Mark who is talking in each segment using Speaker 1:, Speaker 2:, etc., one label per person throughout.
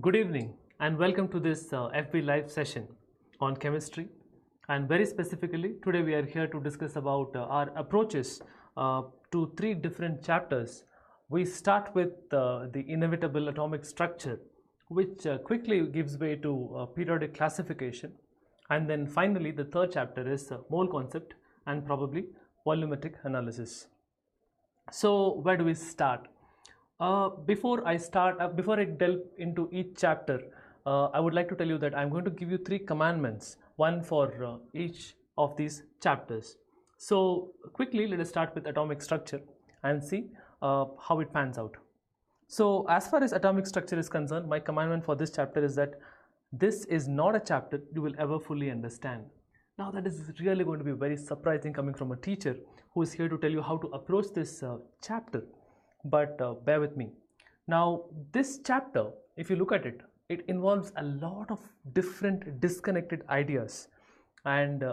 Speaker 1: Good evening and welcome to this FB Live session on chemistry, and very specifically today we are here to discuss about our approaches to three different chapters. We start with the inevitable atomic structure, which quickly gives way to periodic classification, and then finally the third chapter is mole concept and probably volumetric analysis. So where do we start? Before I delve into each chapter, I would like to tell you that I'm going to give you three commandments, one for each of these chapters. So quickly, let us start with atomic structure and see how it pans out. So as far as atomic structure is concerned, my commandment for this chapter is that this is not a chapter you will ever fully understand. Now that is really going to be very surprising coming from a teacher who is here to tell you how to approach this chapter. But bear with me. Now this chapter, if you look at it, it involves a lot of different disconnected ideas and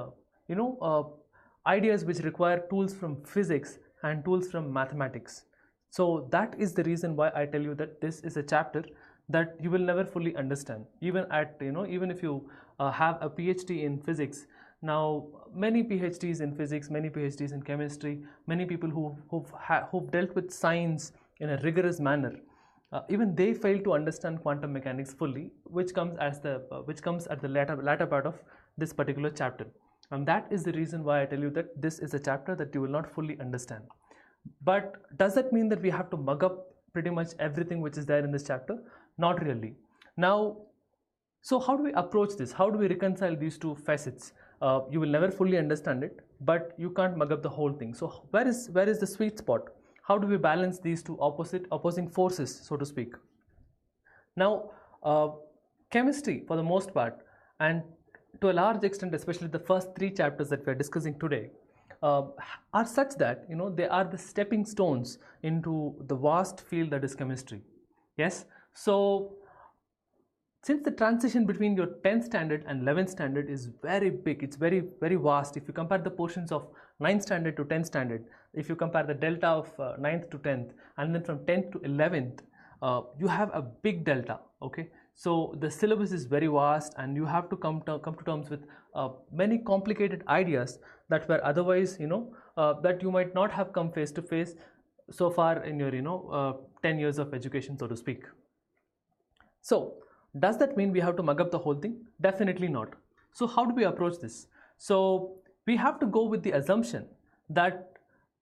Speaker 1: ideas which require tools from physics and tools from mathematics. So that is the reason why I tell you that this is a chapter that you will never fully understand, even if you have a PhD in physics. Now many PhDs in physics, many PhDs in chemistry, many people who've dealt with science in a rigorous manner, even they fail to understand quantum mechanics fully, which comes at the latter part of this particular chapter. And that is the reason why I tell you that this is a chapter that you will not fully understand. But does that mean that we have to mug up pretty much everything which is there in this chapter? Not really. Now, so how do we approach this? How do we reconcile these two facets? You will never fully understand it, but you can't mug up the whole thing. So where is the sweet spot? How do we balance these two opposing forces, so to speak? Now, chemistry for the most part, and to a large extent, especially the first three chapters that we are discussing today, are such that they are the stepping stones into the vast field that is chemistry. Yes, so since the transition between your 10th standard and 11th standard is very big, it's very vast. If you compare the portions of 9th standard to 10th standard, if you compare the delta of 9th to 10th, and then from 10th to 11th, you have a big delta. Okay, so the syllabus is very vast, and you have to come to terms with many complicated ideas that were otherwise that you might not have come face to face so far in your 10 years of education, so to speak. So does that mean we have to mug up the whole thing? Definitely not. So how do we approach this? So we have to go with the assumption that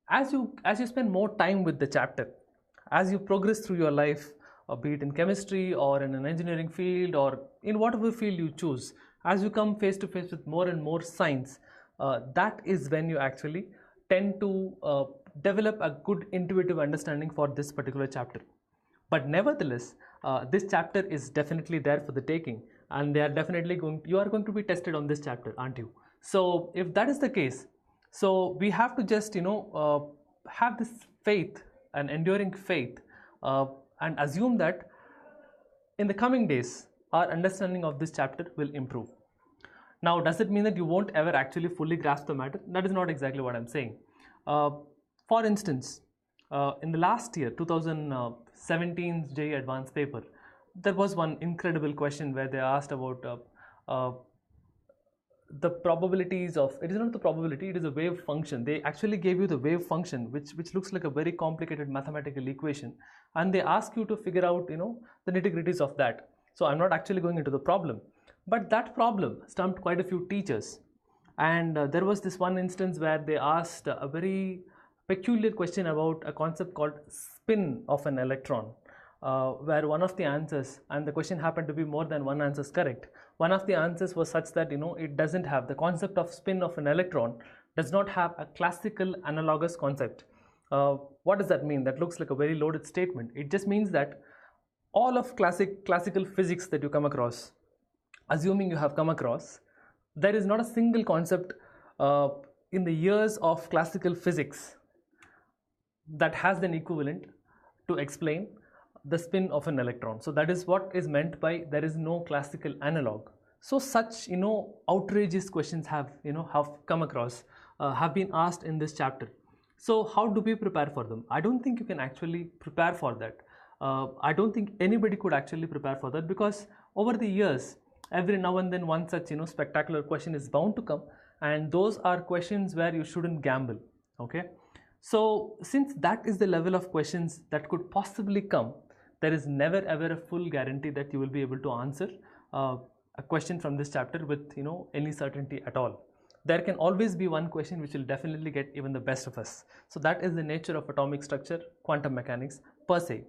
Speaker 1: as you spend more time with the chapter, as you progress through your life, be it in chemistry or in an engineering field or in whatever field you choose, as you come face to face with more and more science, that is when you actually tend to develop a good intuitive understanding for this particular chapter. But nevertheless, this chapter is definitely there for the taking, and you are going to be tested on this chapter, aren't you? So if that is the case, so we have to just have this faith, an enduring faith, and assume that in the coming days our understanding of this chapter will improve. Now, does it mean that you won't ever actually fully grasp the matter? That is not exactly what I'm saying. For instance, in the last year, 2017's JEE Advanced paper, there was one incredible question where they asked about the probabilities of, it is not the probability, it is a wave function. They actually gave you the wave function, which looks like a very complicated mathematical equation, and they ask you to figure out the nitty-gritties of that. So I'm not actually going into the problem, but that problem stumped quite a few teachers. And there was this one instance where they asked a very peculiar question about a concept called spin of an electron, where one of the answers, and the question happened to be more than one answer is correct, one of the answers was such that it doesn't have the concept of spin of an electron, does not have a classical analogous concept. What does that mean? That looks like a very loaded statement. It just means that all of classical physics that you come across, assuming you have come across, there is not a single concept in the years of classical physics that has an equivalent to explain the spin of an electron. So that is what is meant by there is no classical analog. So such outrageous questions have come across, have been asked in this chapter. So how do we prepare for them? I don't think you can actually prepare for that. I don't think anybody could actually prepare for that, because over the years, every now and then one such spectacular question is bound to come, and those are questions where you shouldn't gamble. Okay, so since that is the level of questions that could possibly come, there is never ever a full guarantee that you will be able to answer a question from this chapter with any certainty at all. There can always be one question which will definitely get even the best of us. So that is the nature of atomic structure, quantum mechanics per se.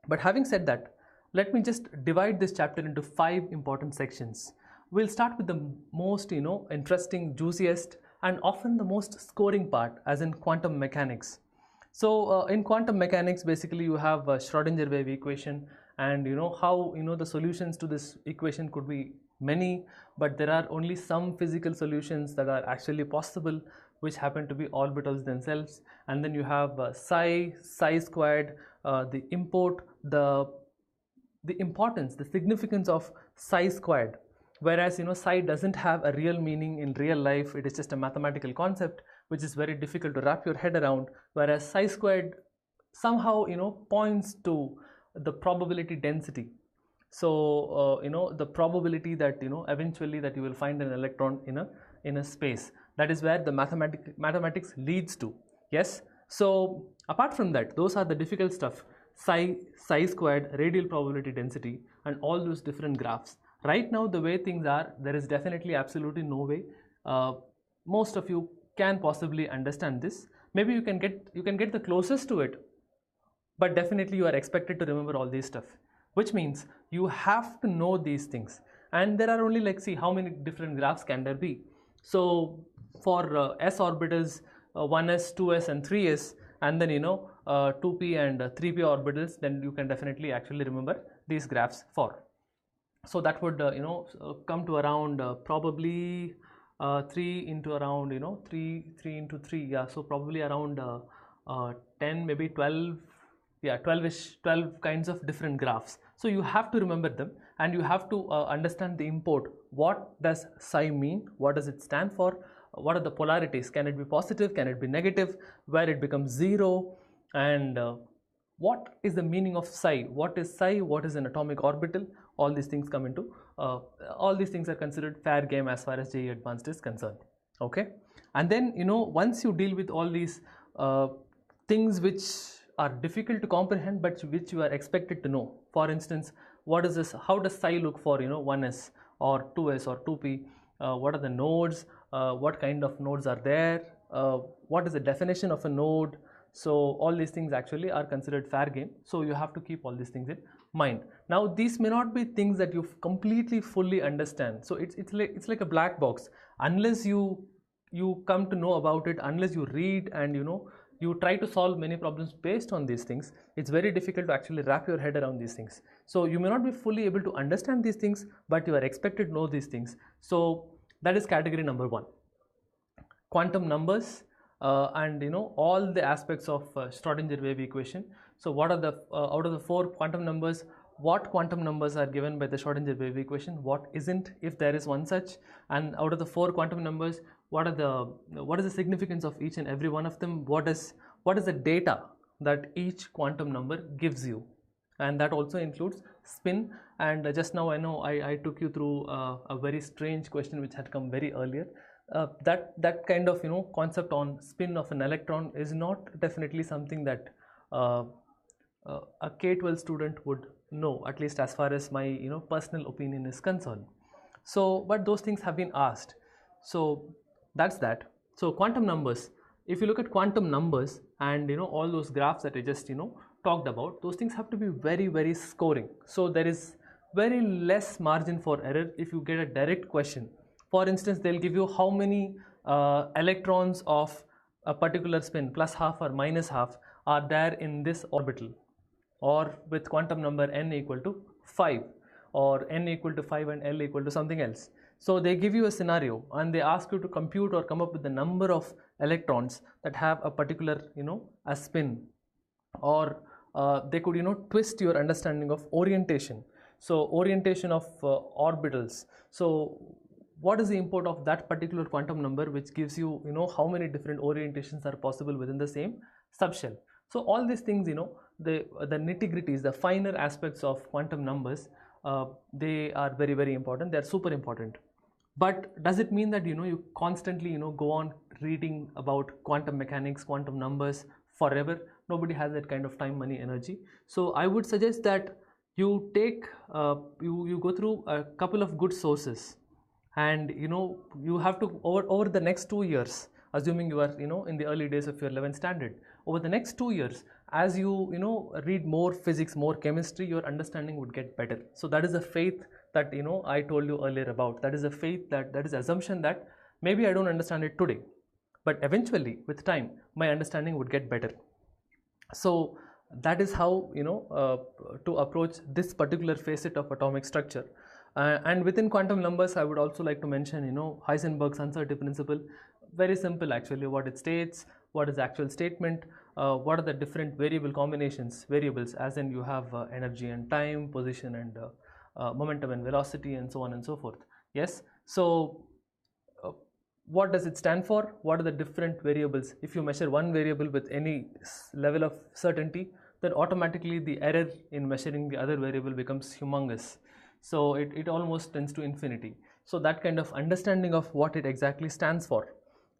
Speaker 1: But having said that, let me just divide this chapter into 5 important sections. We'll start with the most interesting, juiciest, and often the most scoring part, as in quantum mechanics. So in quantum mechanics, basically you have a Schrodinger wave equation, and how the solutions to this equation could be many, but there are only some physical solutions that are actually possible, which happen to be orbitals themselves. And then you have psi squared, the import, the importance, the significance of psi squared. Whereas psi doesn't have a real meaning in real life, it is just a mathematical concept which is very difficult to wrap your head around, whereas psi squared somehow points to the probability density. So the probability that eventually that you will find an electron in a space, that is where the mathematics leads to. Yes, so apart from that, those are the difficult stuff: psi squared, radial probability density, and all those different graphs. Right now, the way things are, there is definitely absolutely no way most of you can possibly understand this. Maybe you can get the closest to it, but definitely you are expected to remember all these stuff, which means you have to know these things. And there are only, like, see, how many different graphs can there be? So for s orbitals, 1s, 2s, and 3s, and then 2p and 3p orbitals, then you can definitely actually remember these graphs for. So that would come to around probably 3 into around 3 into 3, yeah, so probably around 10, maybe 12, yeah, 12 kinds of different graphs. So you have to remember them, and you have to understand the import. What does psi mean? What does it stand for? What are the polarities? Can it be positive? Can it be negative? Where it becomes 0? And what is the meaning of psi? What is psi? What is an atomic orbital? All these things come into, all these things are considered fair game as far as JEE Advanced is concerned. Okay, and then once you deal with all these things which are difficult to comprehend, but which you are expected to know. For instance, what is this? How does psi look for 1s or 2s or 2p? What are the nodes? What kind of nodes are there? What is the definition of a node? So all these things actually are considered fair game. So you have to keep all these things in mind. Now these may not be things that you completely fully understand. So it's like a black box. Unless you come to know about it, unless you read and you try to solve many problems based on these things, it's very difficult to actually wrap your head around these things. So you may not be fully able to understand these things, but you are expected to know these things. So that is category number 1. Quantum numbers and all the aspects of Schrodinger wave equation. So what are the out of the 4 quantum numbers, what quantum numbers are given by the Schrodinger wave equation, what isn't, if there is one such, and out of the 4 quantum numbers, what is the significance of each and every one of them, what is the data that each quantum number gives you, and that also includes spin. And just now I know I took you through a very strange question which had come very earlier. That kind of concept on spin of an electron is not definitely something that a K-12 student would know, at least as far as my personal opinion is concerned. So but those things have been asked, so that's that. So quantum numbers, if you look at quantum numbers and all those graphs that I just talked about, those things have to be very, very scoring. So there is very less margin for error if you get a direct question. For instance, they'll give you how many electrons of a particular spin, plus half or minus half, are there in this orbital, or with quantum number n equal to 5, or n equal to 5 and L equal to something else. So they give you a scenario and they ask you to compute or come up with the number of electrons that have a particular a spin, or they could twist your understanding of orientation. So orientation of orbitals. So what is the import of that particular quantum number, which gives you how many different orientations are possible within the same subshell. So all these things the nitty-gritties, the finer aspects of quantum numbers, they are very, very important. They are super important. But does it mean that you constantly go on reading about quantum mechanics, quantum numbers forever? Nobody has that kind of time, money, energy. So I would suggest that you take you go through a couple of good sources, and you have to over the next 2 years, assuming you are in the early days of your 11th standard, over the next 2 years, as you read more physics, more chemistry, your understanding would get better. So that is a faith that I told you earlier about. That is a faith, that is assumption that maybe I don't understand it today, but eventually with time my understanding would get better. So that is how to approach this particular facet of atomic structure. And within quantum numbers, I would also like to mention Heisenberg's uncertainty principle. Very simple actually, what it states, what is the actual statement, what are the different variable combinations, variables as in you have energy and time, position and momentum and velocity, and so on and so forth. Yes, so what does it stand for? What are the different variables? If you measure one variable with any level of certainty, then automatically the error in measuring the other variable becomes humongous. So it almost tends to infinity. So that kind of understanding of what it exactly stands for,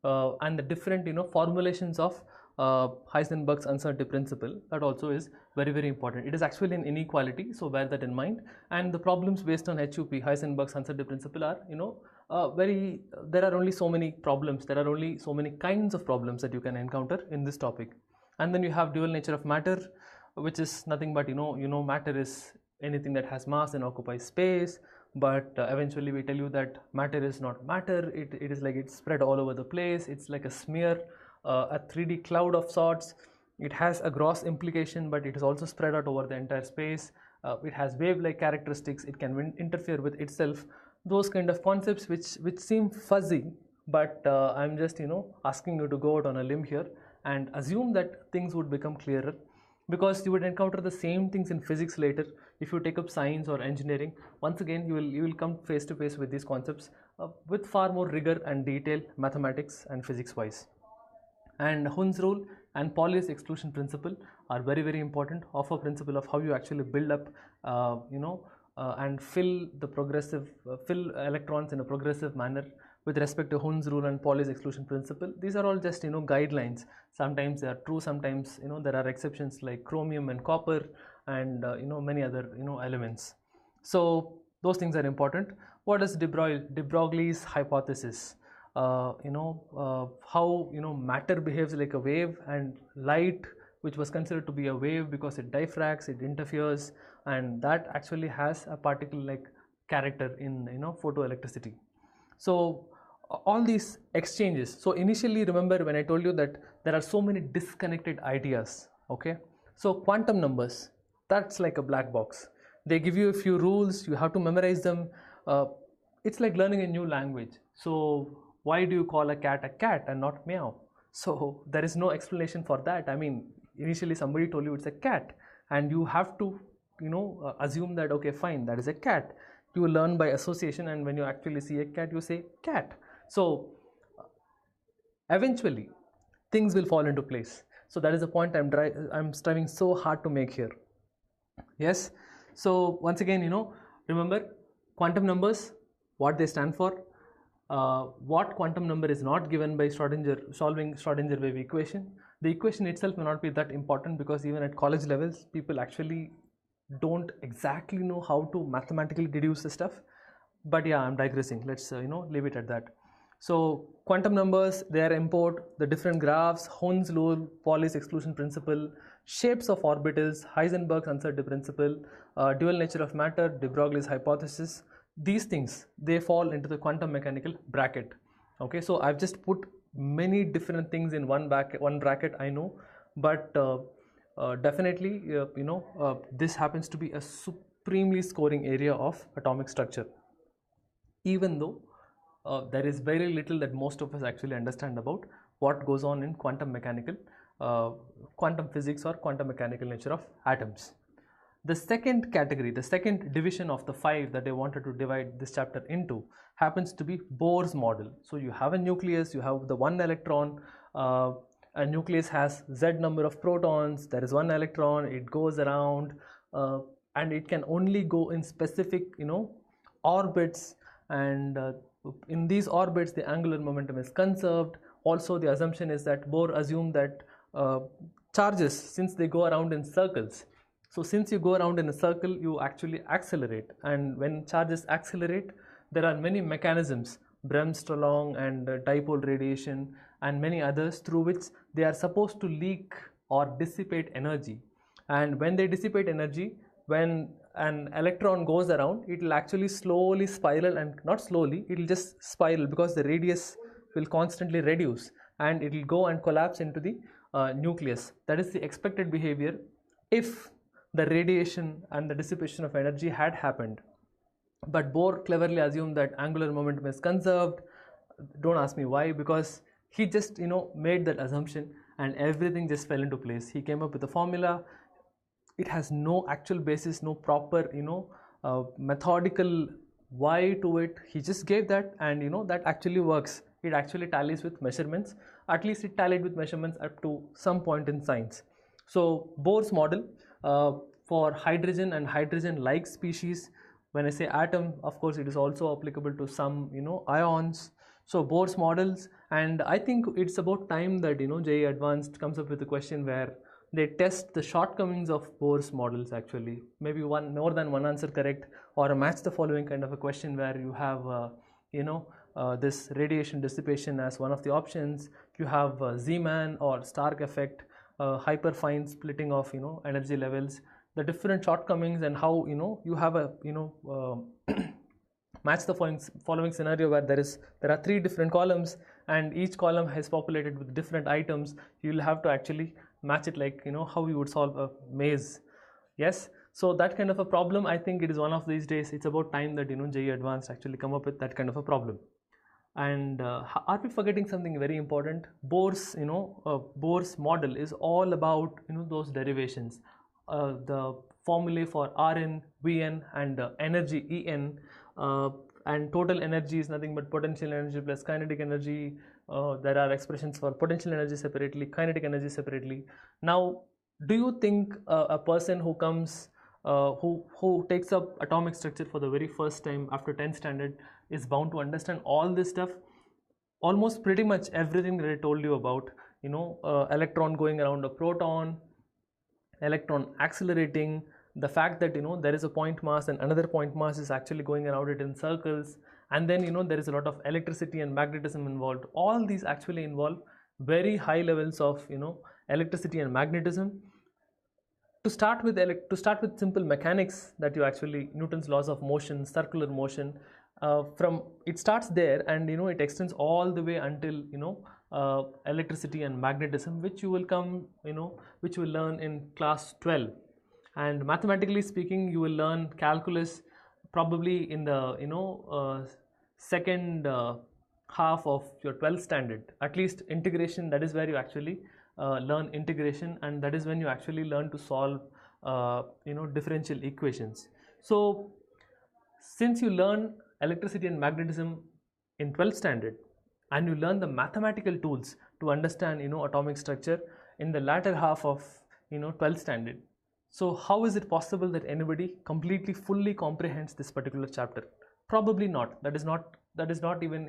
Speaker 1: and the different formulations of Heisenberg's uncertainty principle, that also is very, very important. It is actually an inequality, so bear that in mind. And the problems based on HUP, Heisenberg's uncertainty principle, are there are only so many problems, there are only so many kinds of problems that you can encounter in this topic. And then you have dual nature of matter, which is nothing but matter is anything that has mass and occupies space. But eventually we tell you that matter is not matter, it is like it's spread all over the place, it's like a smear, a 3D cloud of sorts. It has a gross implication, but it is also spread out over the entire space. It has wave-like characteristics, it can interfere with itself. Those kind of concepts which seem fuzzy, but I'm just asking you to go out on a limb here and assume that things would become clearer, because you would encounter the same things in physics later. If you take up science or engineering, once again you will come face to face with these concepts with far more rigor and detail, mathematics and physics wise. And Hund's rule and Pauli's exclusion principle are very, very important, of a principle of how you actually build up and fill electrons in a progressive manner with respect to Hund's rule and Pauli's exclusion principle. These are all just guidelines. Sometimes they are true, sometimes there are exceptions like chromium and copper and many other elements. So those things are important. What is de Broglie's hypothesis? How matter behaves like a wave, and light, which was considered to be a wave because it diffracts, it interferes, and that actually has a particle-like character in photoelectricity. So all these exchanges. So initially, remember when I told you that there are so many disconnected ideas. Okay, so quantum numbers, that's like a black box. They give you a few rules, you have to memorize them. It's like learning a new language. So why do you call a cat and not meow? So there is no explanation for that. I mean, initially somebody told you it's a cat, and you have to assume that okay, fine, that is a cat. You will learn by association, and when you actually see a cat, you say cat. So eventually things will fall into place. So that is the point I'm striving so hard to make here. Yes, so once again, remember quantum numbers, what they stand for, what quantum number is not given by solving Schrodinger wave equation. The equation itself may not be that important, because even at college levels people actually don't exactly know how to mathematically deduce the stuff. But yeah, I'm digressing, let's leave it at that. So quantum numbers, their import, the different graphs, Hund's rule, Pauli's exclusion principle, shapes of orbitals, Heisenberg's uncertainty principle, dual nature of matter, de Broglie's hypothesis. These things, they fall into the quantum mechanical bracket. Okay, so I've just put many different things in one bracket, I know, but definitely this happens to be a supremely scoring area of atomic structure, even though there is very little that most of us actually understand about what goes on in quantum physics or quantum mechanical nature of atoms. The second category, the second division of the 5 that I wanted to divide this chapter into, happens to be Bohr's model. So you have a nucleus, you have the one electron, a nucleus has Z number of protons, there is one electron, it goes around, and it can only go in specific, orbits, and in these orbits the angular momentum is conserved. Also, the assumption is that Bohr assumed that charges, since they go around in circles, so since you go around in a circle, you actually accelerate, and when charges accelerate, there are many mechanisms, Bremsstrahlung and dipole radiation and many others, through which they are supposed to leak or dissipate energy. And when they dissipate energy, when an electron goes around, it will actually slowly spiral, and not slowly, it will just spiral, because the radius will constantly reduce and it will go and collapse into the nucleus. That is the expected behavior if the radiation and the dissipation of energy had happened. But Bohr cleverly assumed that angular momentum is conserved. Don't ask me why, because he just made that assumption and everything just fell into place. He came up with a formula. It has no actual basis, no proper methodical why to it. He just gave that, and that actually works. It actually tallies with measurements. At least it tallied with measurements up to some point in science. So Bohr's model for hydrogen and hydrogen-like species. When I say atom, of course, it is also applicable to some ions. So Bohr's models, and I think it's about time that JEE Advanced comes up with a question where they test the shortcomings of Bohr's models. Actually, maybe more than one answer correct, or a match the following kind of a question where you have this radiation dissipation as one of the options. You have Zeeman or Stark effect, hyperfine splitting of energy levels, the different shortcomings, and how you have a match the following scenario where there are 3 different columns, and each column is populated with different items. You will have to actually match it like how you would solve a maze. Yes, so that kind of a problem, I think it is one of these days. It's about time that JEE Advanced actually come up with that kind of a problem. And are we forgetting something very important? Bohr's model is all about those derivations, the formulae for Rn, Vn, and energy En, and total energy is nothing but potential energy plus kinetic energy. There are expressions for potential energy separately, kinetic energy separately. Now, do you think a person who comes, who takes up atomic structure for the very first time after 10th standard is bound to understand all this stuff? Almost pretty much everything that I told you about, electron going around a proton, electron accelerating, the fact that there is a point mass and another point mass is actually going around it in circles, and then there is a lot of electricity and magnetism involved. All these actually involve very high levels of electricity and magnetism. To start with simple mechanics, that you actually Newton's laws of motion, circular motion, from it starts there, and it extends all the way until electricity and magnetism, which you will learn in class 12. And mathematically speaking, you will learn calculus probably in the second half of your 12th standard. At least integration, that is where you actually learn integration, and that is when you actually learn to solve differential equations. So since you learn electricity and magnetism in 12th standard, and you learn the mathematical tools to understand atomic structure in the latter half of 12th standard, so how is it possible that anybody completely fully comprehends this particular chapter? Probably not. That is not even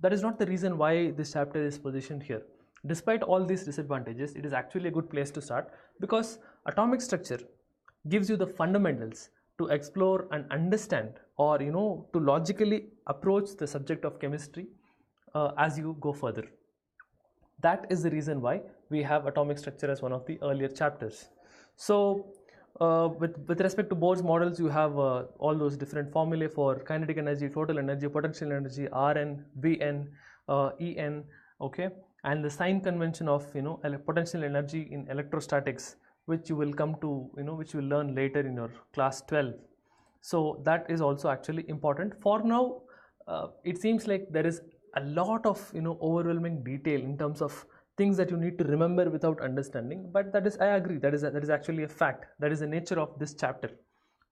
Speaker 1: that is not the reason why this chapter is positioned here. Despite all these disadvantages, it is actually a good place to start, because atomic structure gives you the fundamentals to explore and understand, or to logically approach the subject of chemistry as you go further. That is the reason why we have atomic structure as one of the earlier chapters. So with respect to Bohr's models, you have all those different formulae for kinetic energy, total energy, potential energy, Rn, Vn, En, okay, and the sign convention of potential energy in electrostatics, which you will come to which you will learn later in your class 12. So that is also actually important. For now, it seems like there is a lot of overwhelming detail in terms of things that you need to remember without understanding, but that is, I agree, that is actually a fact. That is the nature of this chapter.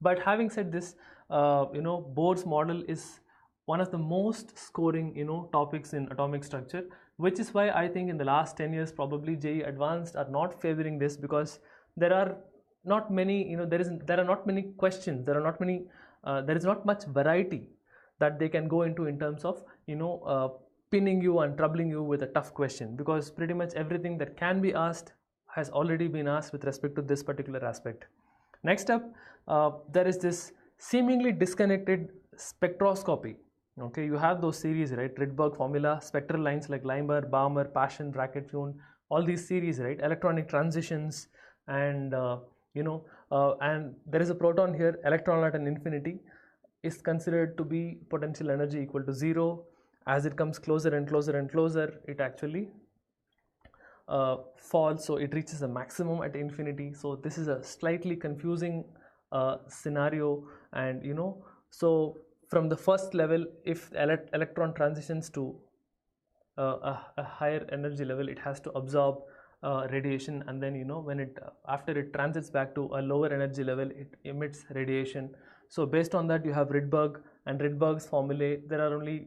Speaker 1: But having said this, Bohr's model is one of the most scoring topics in atomic structure. which is why I think in the last 10 years probably JEE Advanced are not favoring this, because there are not many, there are not many questions, there is not much variety that they can go into in terms of pinning you and troubling you with a tough question, because pretty much everything that can be asked has already been asked with respect to this particular aspect. Next up, there is this seemingly disconnected spectroscopy. Okay, you have those series, right? Rydberg formula, spectral lines like Leimer, Balmer, Paschen, Brackett-Fune, all these series, right? Electronic transitions, and and there is a proton here, electron at an infinity is considered to be potential energy equal to 0. As it comes closer and closer and closer, it actually falls, so it reaches a maximum at infinity. So this is a slightly confusing scenario, and so from the first level, if electron transitions to a higher energy level, it has to absorb radiation, and then when it after it transits back to a lower energy level, it emits radiation. So based on that, you have Rydberg and Rydberg's formulae. There are only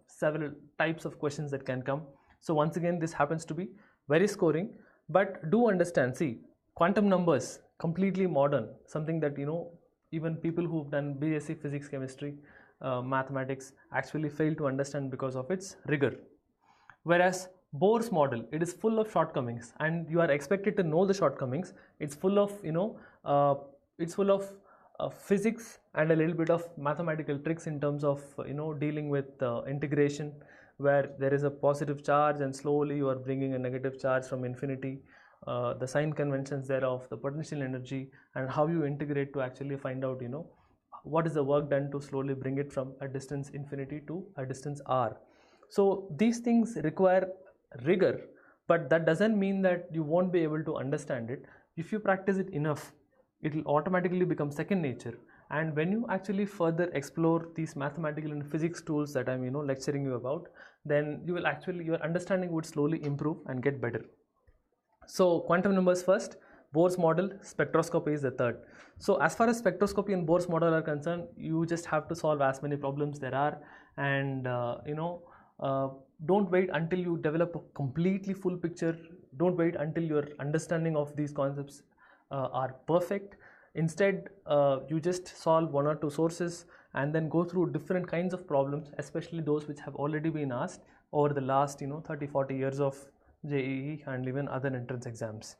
Speaker 1: several types of questions that can come. So once again, this happens to be very scoring, but do understand, see, quantum numbers, completely modern, something that even people who've done BSc physics, chemistry, mathematics actually fail to understand because of its rigor. Whereas Bohr's model, it is full of shortcomings, and you are expected to know the shortcomings. It's full of physics and a little bit of mathematical tricks in terms of dealing with integration, where there is a positive charge and slowly you are bringing a negative charge from infinity, the sign conventions thereof, the potential energy, and how you integrate to actually find out what is the work done to slowly bring it from a distance infinity to a distance r. So these things require rigor, but that doesn't mean that you won't be able to understand it. If you practice it enough, it will automatically become second nature, and when you actually further explore these mathematical and physics tools that I'm lecturing you about, then you will actually, your understanding would slowly improve and get better. So quantum numbers first, Bohr's model, spectroscopy is the third. So as far as spectroscopy and Bohr's model are concerned, you just have to solve as many problems there are, and don't wait until you develop a completely full picture. Don't wait until your understanding of these concepts are perfect. Instead, you just solve one or two sources and then go through different kinds of problems, especially those which have already been asked over the last 30-40 years of JEE and even other entrance exams.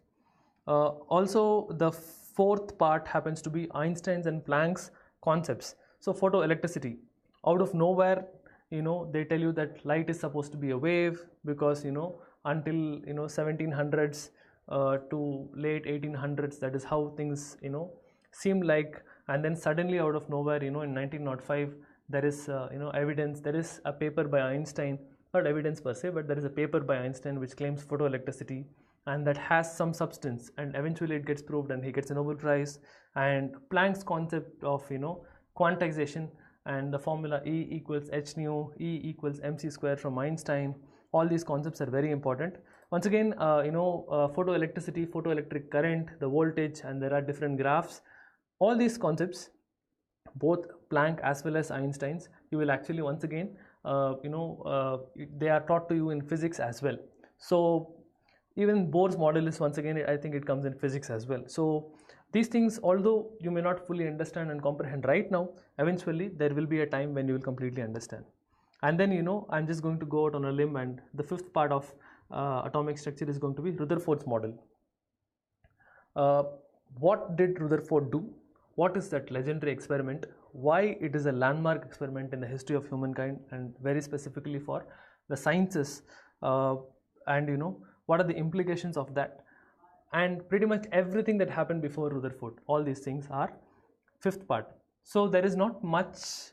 Speaker 1: Also, the fourth part happens to be Einstein's and Planck's concepts. So photoelectricity, out of nowhere, they tell you that light is supposed to be a wave, because until 1700s to late 1800s, that is how things seem like. And then suddenly out of nowhere, in 1905, there is evidence, there is a paper by Einstein, not evidence per se, but there is a paper by Einstein which claims photoelectricity, and that has some substance, and eventually it gets proved and he gets a Nobel Prize. And Planck's concept of quantization and the formula E equals h nu, E equals mc square from Einstein, all these concepts are very important. Once again, photoelectricity, photoelectric current, the voltage, and there are different graphs. All these concepts, both Planck as well as Einstein's, you will actually once again, they are taught to you in physics as well. So even Bohr's model is, once again, I think it comes in physics as well. So these things, although you may not fully understand and comprehend right now, eventually there will be a time when you will completely understand. And then I'm just going to go out on a limb, and the fifth part of atomic structure is going to be Rutherford's model. What did Rutherford do? What is that legendary experiment? Why it is a landmark experiment in the history of humankind, and very specifically for the sciences, and what are the implications of that, and pretty much everything that happened before Rutherford. All these things are fifth part. So there is not much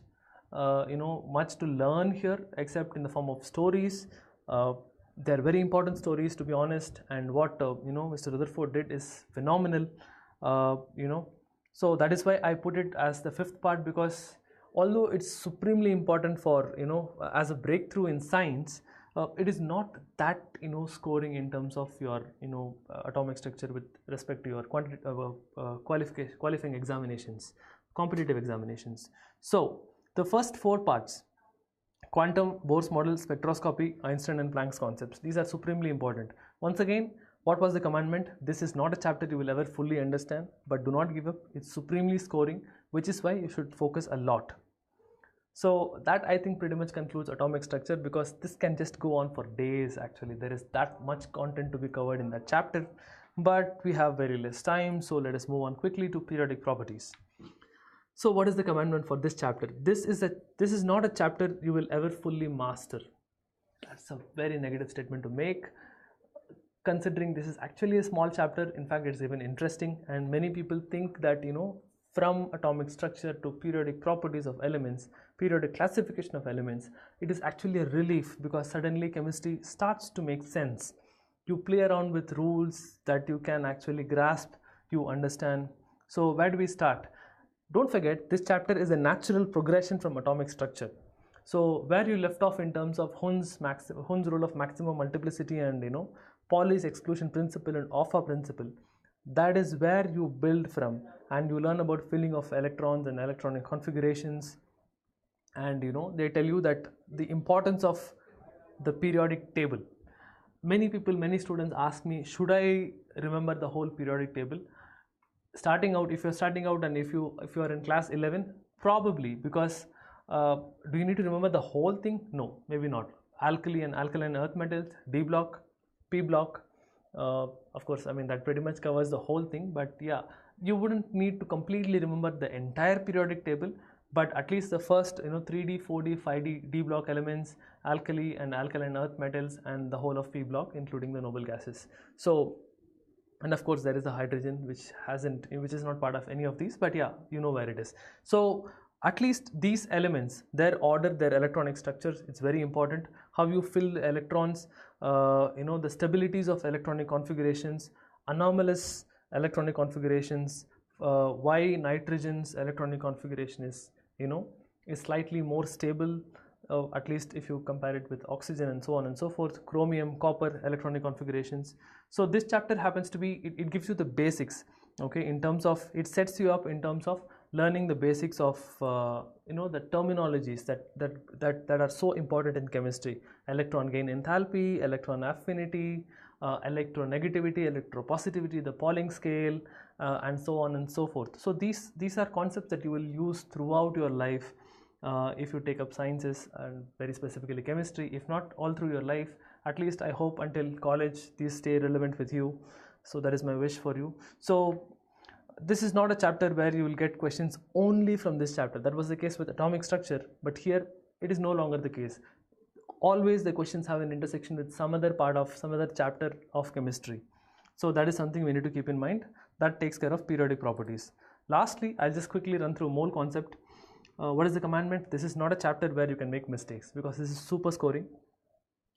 Speaker 1: much to learn here except in the form of stories. They are very important stories, to be honest, and what Mr. Rutherford did is phenomenal. So that is why I put it as the fifth part, because although it's supremely important for as a breakthrough in science, it is not that scoring in terms of your atomic structure with respect to your qualifying examinations, competitive examinations. So the first four parts, quantum, Bohrs model, spectroscopy, Einstein and Planck's concepts. These are supremely important. Once again, what was the commandment? This is not a chapter you will ever fully understand, but do not give up. It's supremely scoring, which is why you should focus a lot. So that I think pretty much concludes atomic structure, because this can just go on for days. Actually, there is that much content to be covered in that chapter, but we have very less time, so let us move on quickly to periodic properties. So what is the commandment for this chapter? This is not a chapter you will ever fully master. That's a very negative statement to make, considering this is actually a small chapter. In fact, it's even interesting, and many people think that, from atomic structure to periodic properties of elements, periodic classification of elements, it is actually a relief, because suddenly chemistry starts to make sense. You play around with rules that you can actually grasp, you understand. So where do we start? Don't forget, this chapter is a natural progression from atomic structure. So where you left off in terms of Hund's rule of maximum multiplicity and Pauli's exclusion principle and Offa principle, that is where you build from, and you learn about filling of electrons and electronic configurations, and they tell you that the importance of the periodic table. Many students ask me, should I remember the whole periodic table? If you're starting out and if you are in class 11, probably, because do you need to remember the whole thing? No, maybe not. Alkali and alkaline earth metals, D block, P block, of course, I mean that pretty much covers the whole thing, but yeah, you wouldn't need to completely remember the entire periodic table, but at least the first 3D, 4D, 5D D block elements, alkali and alkaline earth metals, and the whole of P block, including the noble gases. So, and of course there is the hydrogen, which is not part of any of these, but yeah, you know where it is. So at least these elements, their order, their electronic structures, it's very important. How you fill the electrons, the stabilities of electronic configurations, anomalous electronic configurations, why nitrogen's electronic configuration is slightly more stable, at least if you compare it with oxygen, and so on and so forth, chromium, copper electronic configurations. So this chapter happens to be, it gives you the basics, okay, in terms of, it sets you up in terms of learning the basics of the terminologies that are so important in chemistry: electron gain enthalpy, electron affinity, electronegativity, electropositivity, the Pauling scale, and so on and so forth. So these are concepts that you will use throughout your life if you take up sciences, and very specifically chemistry. If not all through your life, at least I hope until college these stay relevant with you. So that is my wish for you. So this is not a chapter where you will get questions only from this chapter. That was the case with atomic structure, but here it is no longer the case. Always the questions have an intersection with some other chapter of chemistry. So that is something we need to keep in mind. That takes care of periodic properties. Lastly, I'll just quickly run through mole concept. What is the commandment? This is not a chapter where you can make mistakes, because this is super scoring.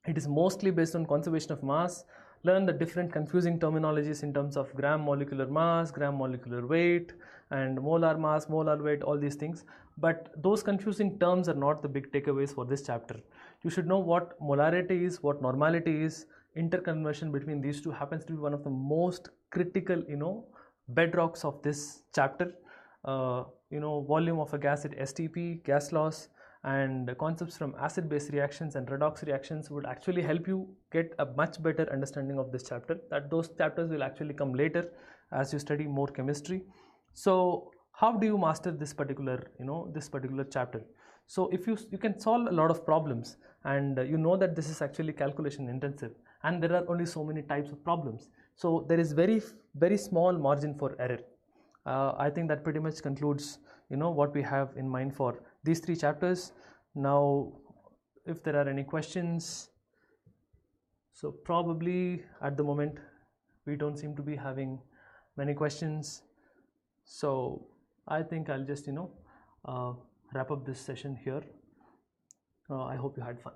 Speaker 1: It is mostly based on conservation of mass. Learn the different confusing terminologies in terms of gram molecular mass, gram molecular weight, and molar mass, molar weight, all these things. But those confusing terms are not the big takeaways for this chapter. You should know what molarity is, what normality is. Interconversion between these two happens to be one of the most critical, bedrocks of this chapter. Volume of a gas at STP, gas loss, and concepts from acid-base reactions and redox reactions would actually help you get a much better understanding of this chapter. Those chapters will actually come later as you study more chemistry. So how do you master this particular chapter? So if you can solve a lot of problems, and you know that this is actually calculation intensive, and there are only so many types of problems, so there is very, very small margin for error. I think that pretty much concludes what we have in mind for these three chapters. Now, if there are any questions, so probably at the moment we don't seem to be having many questions, so I think I'll just wrap up this session here. I hope you had fun.